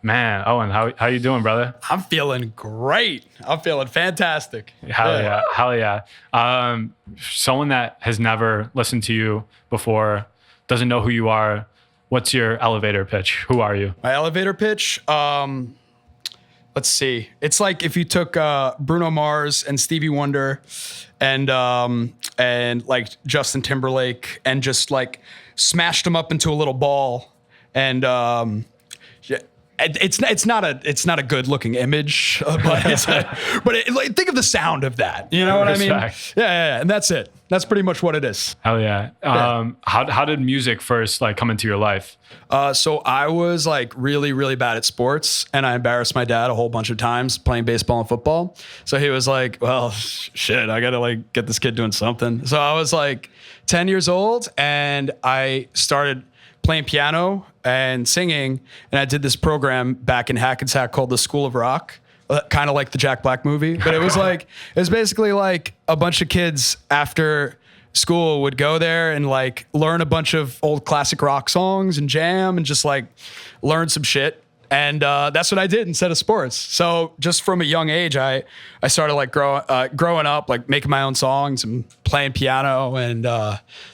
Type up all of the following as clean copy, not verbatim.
Man, Owynn, how you doing, brother? I'm feeling great. I'm feeling fantastic. Hell yeah. Someone that has never listened to you before, doesn't know who you are. What's your elevator pitch? Who are you? My elevator pitch, let's see. It's like if you took Bruno Mars and Stevie Wonder and like Justin Timberlake and just like smashed them up into a little ball and it's not a good looking image, but like, think of the sound of that. You know what I mean? Yeah, and that's it. That's pretty much what it is. Hell yeah. How did music first like come into your life? So I was like really, really bad at sports, and I embarrassed my dad a whole bunch of times playing baseball and football. So he was like, "Well, shit, I gotta like get this kid doing something." So I was like 10 years old, and I started playing piano and singing, and I did this program back in Hackensack called the School of Rock, kind of like the Jack Black movie, but it was basically like a bunch of kids after school would go there and like learn a bunch of old classic rock songs and jam and just like learn some shit. And that's what I did instead of sports. So just from a young age, I started like growing up, like making my own songs and playing piano and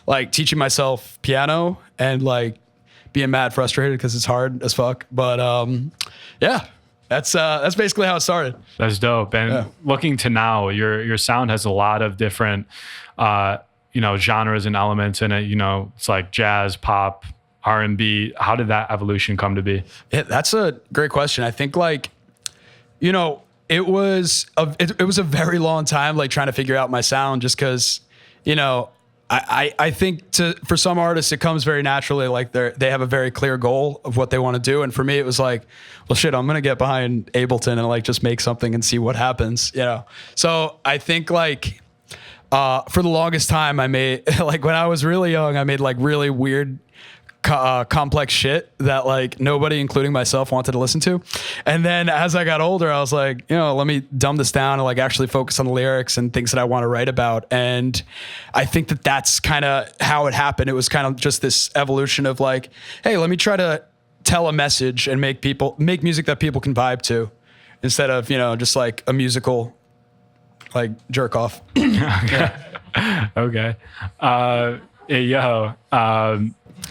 like teaching myself piano and like being mad frustrated because it's hard as fuck. But yeah, that's basically how it started. That's dope. And looking to now, your sound has a lot of different genres and elements in it. You know, it's like jazz, pop, R&B. How did that evolution come to be? Yeah, that's a great question. I think like, it was a very long time like trying to figure out my sound just because, I think for some artists it comes very naturally, like they have a very clear goal of what they want to do. And for me, it was like, well, shit, I'm going to get behind Ableton and like just make something and see what happens, So I think like, for the longest time I made, like when I was really young, I made like really weird, complex shit that like nobody, including myself, wanted to listen to. And then as I got older, I was like, let me dumb this down and like actually focus on the lyrics and things that I want to write about. And I think that that's kind of how it happened. It was kind of just this evolution of like, hey, let me try to tell a message and make music that people can vibe to instead of, just like a musical like jerk off. Okay.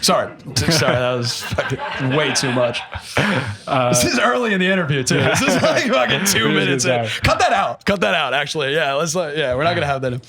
Sorry, that was fucking way too much. This is early in the interview too. This is like fucking 2 minutes in. Cut that out. Actually, yeah, we're not gonna have that in.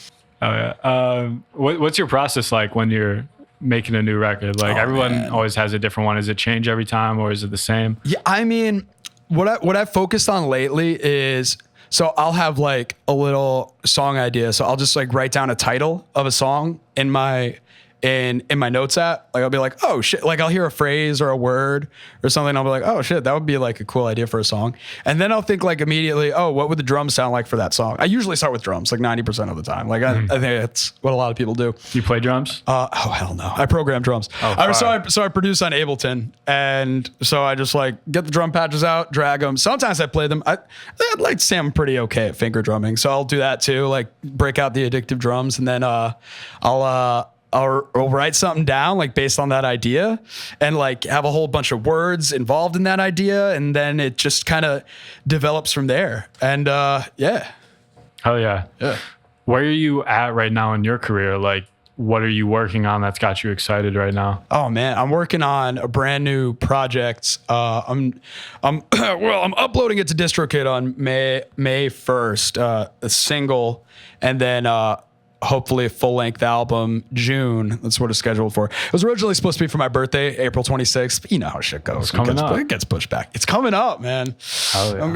Oh yeah. What's your process like when you're making a new record? Like everyone always has a different one. Does it change every time or is it the same? Yeah, I mean, what I've focused on lately is, so I'll have like a little song idea. So I'll just like write down a title of a song in my notes app. Like I'll be like, oh shit, like I'll hear a phrase or a word or something. I'll be like, oh shit, that would be like a cool idea for a song. And then I'll think like immediately, oh, what would the drums sound like for that song? I usually start with drums like 90% of the time. Like I think that's what a lot of people do. You play drums? Oh hell no. I program drums. So I produce on Ableton. And so I just like get the drum patches out, drag them. Sometimes I play them. I'd like to say I'm pretty okay at finger drumming. So I'll do that too. Like break out the addictive drums. And then I'll write something down like based on that idea and like have a whole bunch of words involved in that idea. And then it just kind of develops from there. And yeah. Hell yeah. Yeah. Where are you at right now in your career? Like what are you working on that's got you excited right now? Oh man, I'm working on a brand new project. I'm uploading it to DistroKid on May 1st, a single, and then hopefully a full-length album June. That's what it's scheduled for. It was originally supposed to be for my birthday, April 26th. But you know how shit goes. It gets pushed back. It's coming up, man. Hell yeah. I'm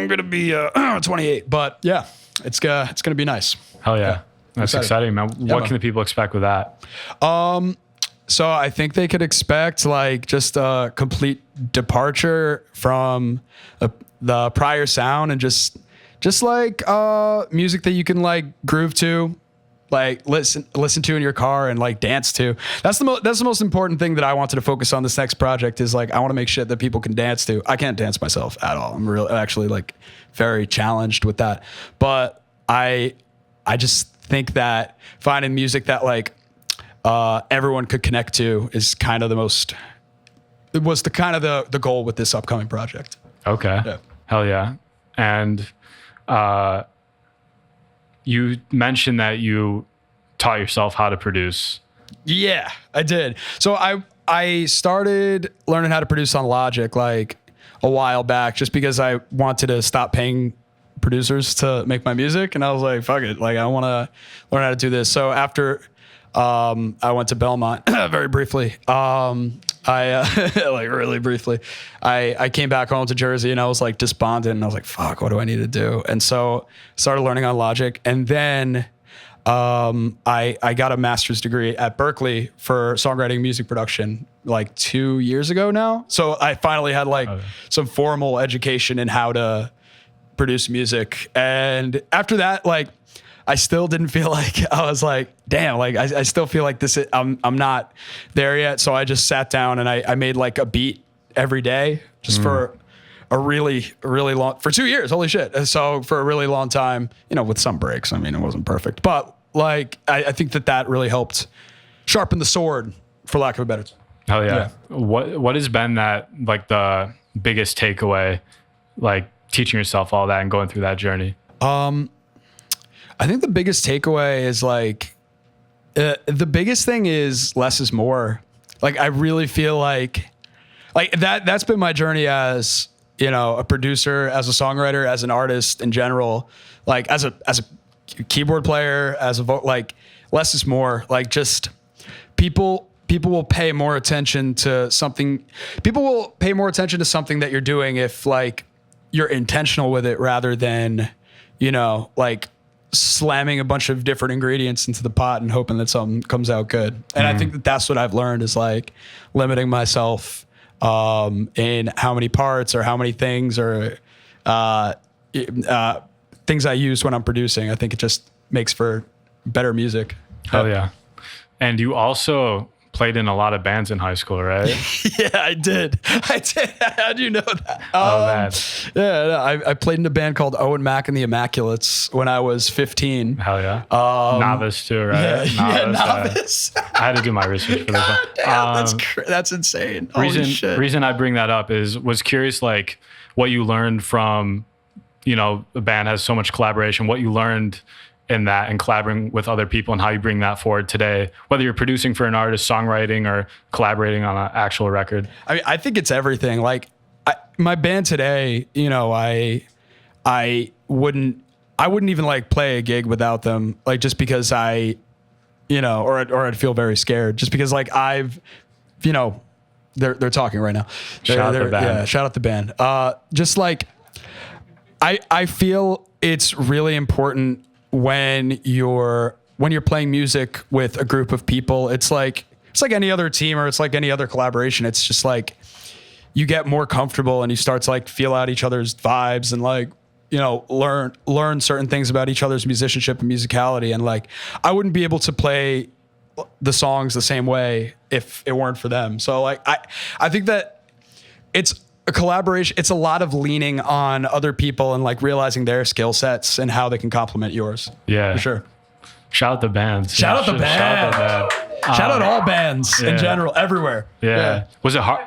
gonna be 28, but yeah, it's gonna be nice. Hell yeah. That's exciting, man. What can the people expect with that? So I think they could expect like just a complete departure from the prior sound and just like music that you can like groove to, like listen to in your car and like dance to. That's the most important thing that I wanted to focus on this next project is like I want to make shit that people can dance to. I can't dance myself at all. I'm really actually like very challenged with that. But I just think that finding music that like everyone could connect to is kind of the goal with this upcoming project. Okay. Yeah. Hell yeah. And you mentioned that you taught yourself how to produce. Yeah, I did. So I started learning how to produce on Logic like a while back, just because I wanted to stop paying producers to make my music, and I was like, fuck it, like I want to learn how to do this. So after I went to Belmont very briefly. I like really briefly. I came back home to Jersey and I was like despondent, and I was like, fuck, what do I need to do? And so started learning on Logic, and then I got a master's degree at Berkeley for songwriting, music production like 2 years ago now. So I finally had like some formal education in how to produce music. And after that, like I still didn't feel like, I was like, damn, like I still feel like this, I'm not there yet. So I just sat down and I made like a beat every day just for a really long, for 2 years, holy shit. And so for a really long time, you know, with some breaks, I mean, it wasn't perfect, but like, I think that really helped sharpen the sword, for lack of a better term. Hell yeah. What has been that, like the biggest takeaway, like teaching yourself all that and going through that journey? I think the biggest takeaway is like, the biggest thing is less is more. Like, I really feel like that's been my journey as, you know, a producer, as a songwriter, as an artist in general, like as a keyboard player, as a like less is more. Like, just people will pay more attention to something. People will pay more attention to something that you're doing if like you're intentional with it, rather than, you know, like slamming a bunch of different ingredients into the pot and hoping that something comes out good. And I think that that's what I've learned, is like limiting myself in how many parts or how many things or things I use when I'm producing. I think it just makes for better music. Oh yeah. And you also played in a lot of bands in high school, right? Yeah, I did. How do you know that? Oh man. Yeah, I played in a band called Owynn and the Immaculates when I was 15. Hell yeah. Novice too, right? Yeah, novice. I had to do my research for this one. Damn, that's insane. Holy shit. Reason I bring that up was curious, like what you learned from, you know, a band has so much collaboration, what you learned in that and collaborating with other people, and how you bring that forward today, whether you're producing for an artist, songwriting, or collaborating on an actual record. I mean, I think it's everything. Like my band today, you know, I wouldn't even like play a gig without them. Like, just because I, you know, or I'd feel very scared, just because like I've, you know, they're talking right now. Shout out the band. Yeah, shout out the band. Just like, I feel it's really important when you're playing music with a group of people. It's like any other team, or it's like any other collaboration. It's just like you get more comfortable and you start to like feel out each other's vibes and like, you know, learn certain things about each other's musicianship and musicality. And like, I wouldn't be able to play the songs the same way if it weren't for them. So like, I think that it's a collaboration. It's a lot of leaning on other people and like realizing their skill sets and how they can complement yours. Yeah, for sure. Shout out the bands. Shout out the band. Shout out all bands in general, everywhere. Yeah. Was it hard?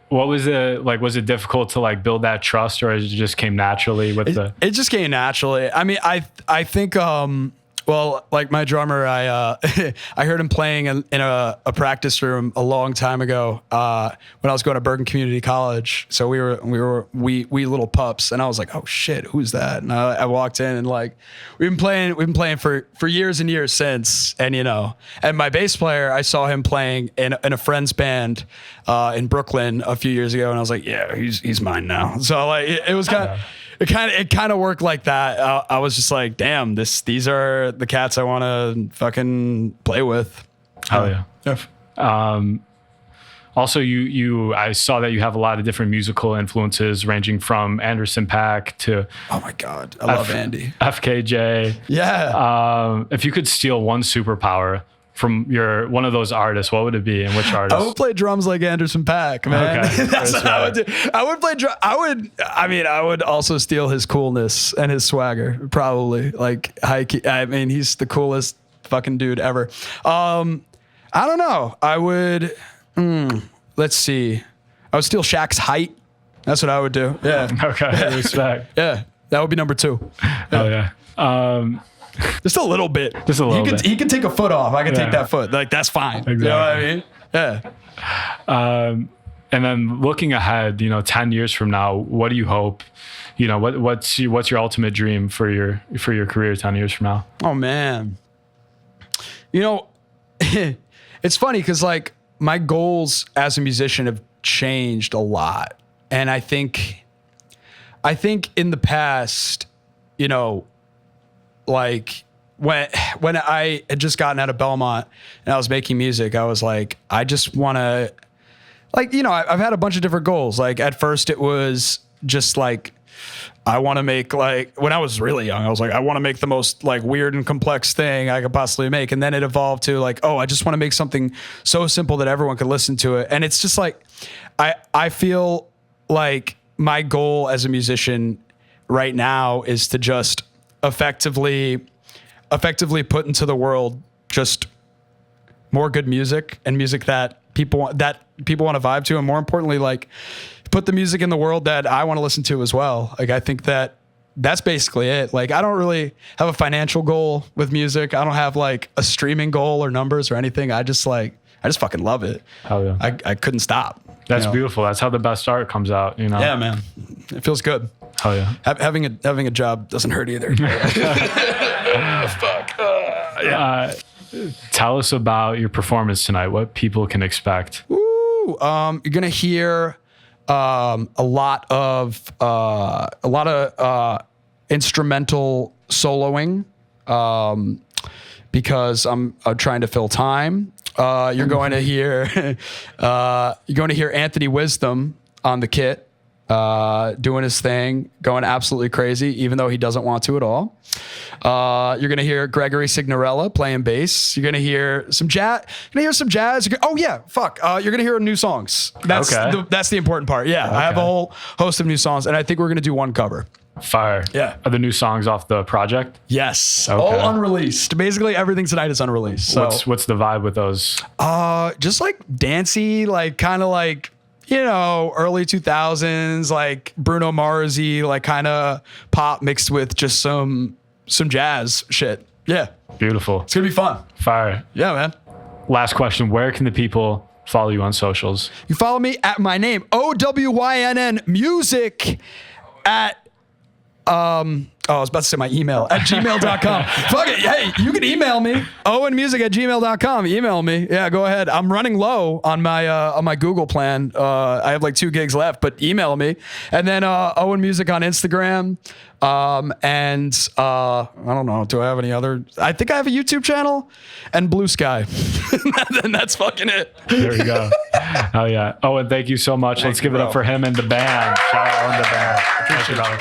What was it like? Was it difficult to like build that trust, or it just came naturally with It just came naturally. I mean, I think well, like my drummer, I heard him playing in a practice room a long time ago when I was going to Bergen Community College. So we were little pups, and I was like, oh shit, who's that? And I walked in, and like we've been playing for years and years since. And you know, and my bass player, I saw him playing in a friend's band in Brooklyn a few years ago, and I was like, yeah, he's mine now. So like it was kind of. It kind of worked like that. I was just like, damn, these are the cats I want to fucking play with. Oh yeah. Also, I saw that you have a lot of different musical influences, ranging from Anderson .Paak to oh my god, I love Andy. FKJ. Yeah. If you could steal one superpower from one of those artists, what would it be, and which artist? I would play drums like Anderson .Paak, man. Okay. That's what I would do. I would play drum. I would also steal his coolness and his swagger, probably. Like high key. I mean, he's the coolest fucking dude ever. I don't know. I would. Let's see. I would steal Shaq's height. That's what I would do. Yeah. Okay. Respect. Yeah. That would be number 2. Oh yeah. Just a little bit. Just a little bit. He can take a foot off. I can take that foot. Like, that's fine. Exactly. You know what I mean? Yeah. And then looking ahead, 10 years from now, what do you hope? What's your ultimate dream for your career 10 years from now? Oh man. It's funny because like my goals as a musician have changed a lot. And I think in the past, like when I had just gotten out of Belmont and I was making music, I was like, I just want to, like, I've had a bunch of different goals. Like at first it was just like, I want to make, like, when I was really young, I was like, I want to make the most like weird and complex thing I could possibly make. And then it evolved to like, oh, I just want to make something so simple that everyone could listen to it. And it's just like, I feel like my goal as a musician right now is to just effectively put into the world just more good music and music that people want to vibe to. And more importantly, like, put the music in the world that I want to listen to as well. Like, I think that's basically it. Like, I don't really have a financial goal with music. I don't have like a streaming goal or numbers or anything. I just fucking love it. Hell yeah. I couldn't stop. That's beautiful. That's how the best art comes out, Yeah, man. It feels good. Hell yeah. Having a job doesn't hurt either. Fuck. Tell us about your performance tonight. What people can expect. Ooh, you're gonna hear a lot of instrumental soloing because I'm trying to fill time. You're going to hear Anthony Wisdom on the kit, doing his thing, going absolutely crazy, even though he doesn't want to at all. You're going to hear Gregory Signorella playing bass. You're going to hear some jazz. Oh yeah, fuck. You're going to hear new songs. That's the important part. Yeah. Okay. I have a whole host of new songs, and I think we're going to do one cover. Fire. Yeah. Are the new songs off the project? Yes. Okay. All unreleased. Basically everything tonight is unreleased. So what's the vibe with those? Just like dancey, like kind of like, early 2000s, like Bruno Mars-y, like kind of pop mixed with just some jazz shit. Yeah. Beautiful. It's going to be fun. Fire. Yeah, man. Last question. Where can the people follow you on socials? You follow me at my name, Owynn music at I was about to say my email at gmail.com. Fuck it. Hey, you can email me. OwynMusic@gmail.com. Email me. Yeah, go ahead. I'm running low on my Google plan. I have like 2 gigs left, but email me. And then Owynn Music on Instagram. And I don't know. Do I have any other? I think I have a YouTube channel and Blue Sky. And that's fucking it. There we go. Oh yeah. Owynn, thank you so much. Let's give it up for him and the band. Shout out Owynn the band. Appreciate it.